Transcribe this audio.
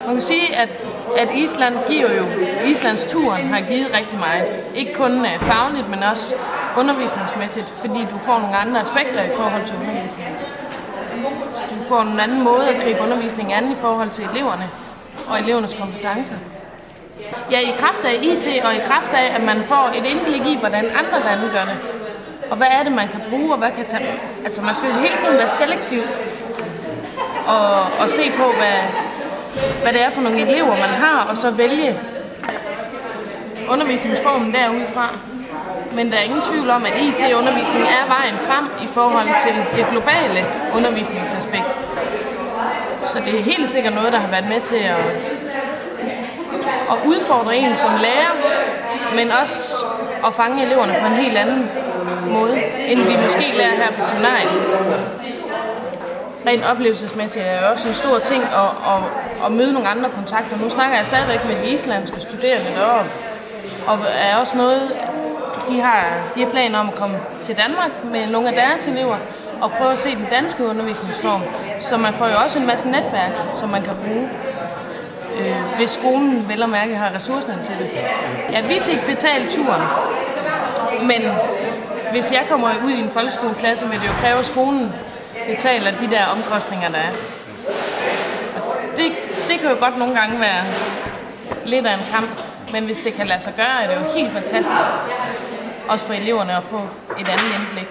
Man kan sige, at Island giver jo, Islandsturen har givet rigtig meget. Ikke kun fagligt, men også undervisningsmæssigt, fordi du får nogle andre aspekter i forhold til undervisningen. Så du får en anden måde at gribe undervisningen an i forhold til eleverne og elevernes kompetencer. Ja, i kraft af IT og i kraft af, at man får et indblik i, hvordan andre lande gør det. Og hvad er det, man kan bruge, og hvad kan tage... Altså, man skal jo hele tiden være selektiv og se på, hvad det er for nogle elever, man har, og så vælge undervisningsformen derudfra. Men der er ingen tvivl om, at IT-undervisning er vejen frem i forhold til det globale undervisningsaspekt. Så det er helt sikkert noget, der har været med til at udfordre en som lærer, men også at fange eleverne på en helt anden måde, end vi måske lærer her på seminariet. Rent oplevelsesmæssigt er det også en stor ting at møde nogle andre kontakter. Nu snakker jeg stadigvæk med de islandske studerende deroppe, og er også noget, de har planer om at komme til Danmark med nogle af deres elever og prøve at se den danske undervisningsform. Så man får jo også en masse netværk, som man kan bruge, hvis skolen vel og mærke har ressourcerne til det. Ja, vi fik betalt turen, men hvis jeg kommer ud i en folkeskoleklasse, vil det jo kræve, at skolen betaler de der omkostninger, der er. Det kan jo godt nogle gange være lidt af en kamp, men hvis det kan lade sig gøre, er det jo helt fantastisk. Også for eleverne at få et andet indblik.